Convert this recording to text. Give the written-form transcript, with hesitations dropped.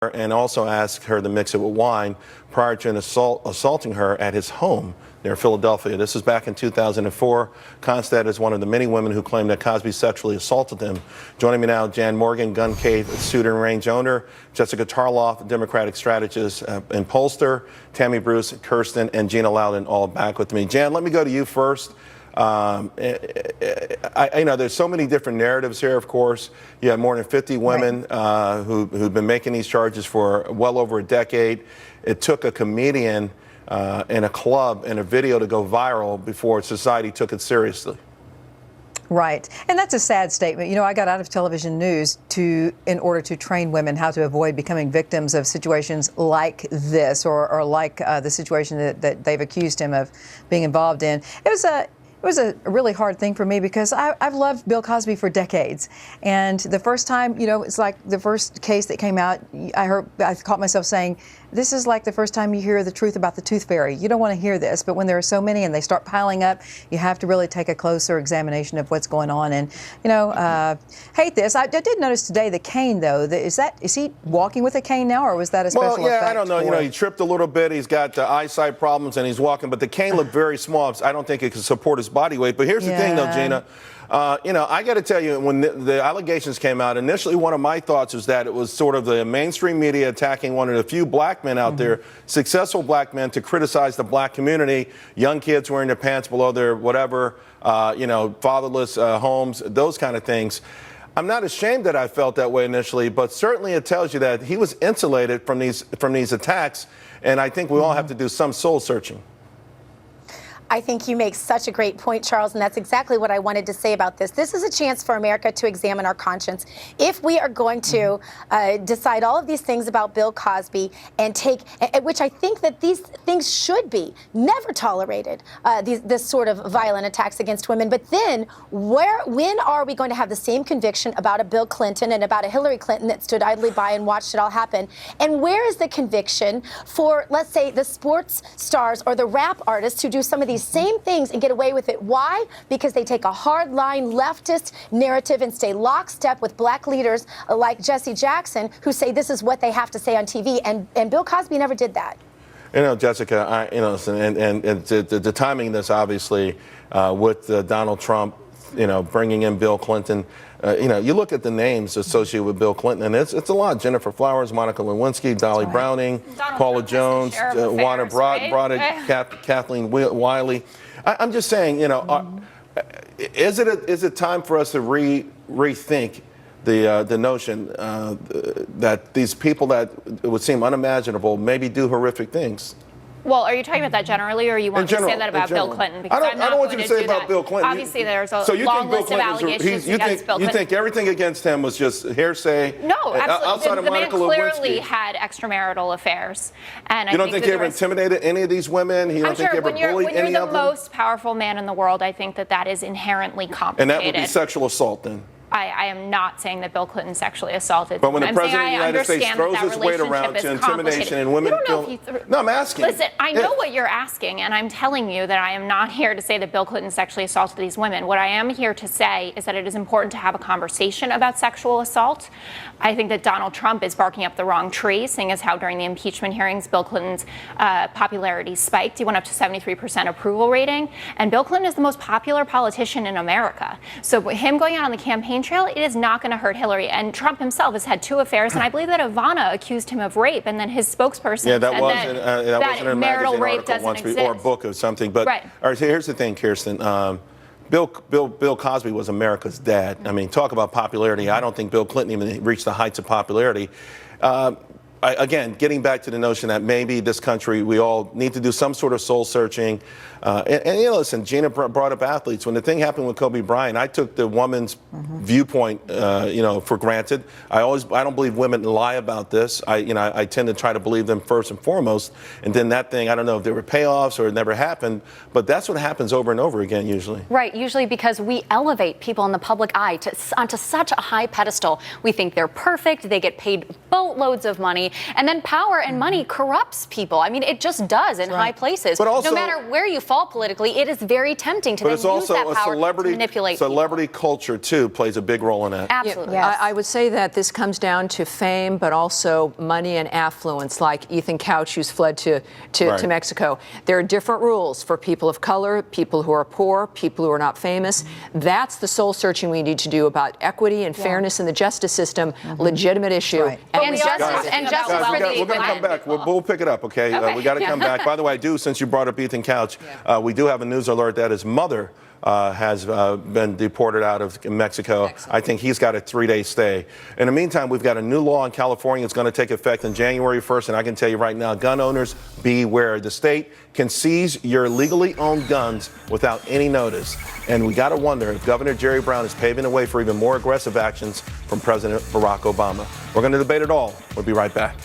and also asked her to mix it with wine prior to assaulting her at his home near Philadelphia. This is back in 2004. Constad is one of the many women who claimed that Cosby sexually assaulted them. Joining me now, Jan Morgan, Gun Cave Shooting Range owner, Jessica Tarloff, Democratic strategist and pollster, Tammy Bruce, Kirsten, and Gina Loudon, all back with me. Jan, let me go to you first. I know there's so many different narratives here, of course. You have more than 50 women who've been making these charges for well over a decade. It took a comedian in a club and a video to go viral before society took it seriously. Right. And that's a sad statement. You know, I got out of television news in order to train women how to avoid becoming victims of situations like this or like the situation that they've accused him of being involved in. It was a really hard thing for me because I've loved Bill Cosby for decades. And the first time, you know, it's like the first case that came out, I caught myself saying, this is like the first time you hear the truth about the tooth fairy. You don't want to hear this, but when there are so many and they start piling up, you have to really take a closer examination of what's going on. And, you know, hate this. I did notice today the cane, though. Is he walking with a cane now, or was that a special effect? I don't know. You know, he tripped a little bit. He's got eyesight problems, and he's walking. But the cane looked very small. I don't think it can support his body weight. But here's the thing, though, Gina. You know, I got to tell you, when the allegations came out, initially one of my thoughts was that it was sort of the mainstream media attacking one of the few black men out there, successful black men, to criticize the black community, young kids wearing their pants below their whatever, you know, fatherless homes, those kind of things. I'm not ashamed that I felt that way initially, but certainly it tells you that he was insulated from these attacks, and I think we all have to do some soul searching. I think you make such a great point, Charles, and that's exactly what I wanted to say about this. This is a chance for America to examine our conscience. If we are going to decide all of these things about Bill Cosby and which I think that these things should be never tolerated, this sort of violent attacks against women. But then when are we going to have the same conviction about a Bill Clinton and about a Hillary Clinton that stood idly by and watched it all happen? And where is the conviction for, let's say, the sports stars or the rap artists who do some of these same things and get away with it? Why? Because they take a hardline leftist narrative and stay lockstep with black leaders like Jesse Jackson, who say this is what they have to say on TV. And Bill Cosby never did that. You know, Jessica, the timing of this, obviously, with Donald Trump, you know, bringing in Bill Clinton. You know, you look at the names associated with Bill Clinton, and it's a lot. Jennifer Flowers, Monica Lewinsky, Dolly Browning, Paula Jones, Wanda Broderick, Kathleen Wiley. I'm just saying, you know, is it time for us to rethink the notion that these people that it would seem unimaginable maybe do horrific things? Well, are you talking about that generally, or you want me to say that about Bill Clinton? Because I don't want you to say about Bill Clinton. Obviously, there's a long list of allegations against Bill Clinton. You think everything against him was just hearsay? No, absolutely. Outside of Monica man Lewinsky. Clearly had extramarital affairs. And you don't think he ever intimidated any of these women? You don't think he ever bullied any of them? When you're the most powerful man in the world, I think that is inherently complicated. And that would be sexual assault then? I am not saying that Bill Clinton sexually assaulted. But when the president of the United States throws his weight around to intimidation and women feel... No, I'm asking. Listen, I know what you're asking, and I'm telling you that I am not here to say that Bill Clinton sexually assaulted these women. What I am here to say is that it is important to have a conversation about sexual assault. I think that Donald Trump is barking up the wrong tree, seeing as how during the impeachment hearings, Bill Clinton's popularity spiked. He went up to 73% approval rating. And Bill Clinton is the most popular politician in America. So him going out on the campaign trail, it is not going to hurt Hillary. And Trump himself has had 2 affairs, and I believe that Ivana accused him of rape, and then his spokesperson said that wasn't in a marital magazine rape article doesn't once exist. Or a book or something. But all right, so here's the thing, Kirsten. Bill Cosby was America's dad. I mean, talk about popularity. I don't think Bill Clinton even reached the heights of popularity. Again, getting back to the notion that maybe this country, we all need to do some sort of soul searching. And you know, listen, Gina brought up athletes. When the thing happened with Kobe Bryant, I took the woman's viewpoint, you know, for granted. I don't believe women lie about this. I tend to try to believe them first and foremost. And then that thing, I don't know if there were payoffs or it never happened, but that's what happens over and over again usually. Right, usually because we elevate people in the public eye onto such a high pedestal. We think they're perfect. They get paid boatloads of money. money. And then power and money corrupts people. I mean, it just does in high places. But also, no matter where you fall politically, it is very tempting to then use that power to manipulate celebrity culture, too, plays a big role in that. Absolutely. Yes. I would say that this comes down to fame, but also money and affluence, like Ethan Couch, who's fled to Mexico. There are different rules for people of color, people who are poor, people who are not famous. That's the soul searching we need to do about equity and fairness in the justice system, legitimate issue. Right. And justice for the we're going to come back. We'll pick it up, okay? We got to come back. By the way, since you brought up Ethan Couch, we do have a news alert that his mother has been deported out of Mexico. Excellent. I think he's got a 3-day stay. In the meantime, we've got a new law in California that's going to take effect on January 1st, and I can tell you right now, gun owners, beware. The state can seize your legally owned guns without any notice. And we got to wonder if Governor Jerry Brown is paving the way for even more aggressive actions from President Barack Obama. We're going to debate it all. We'll be right back.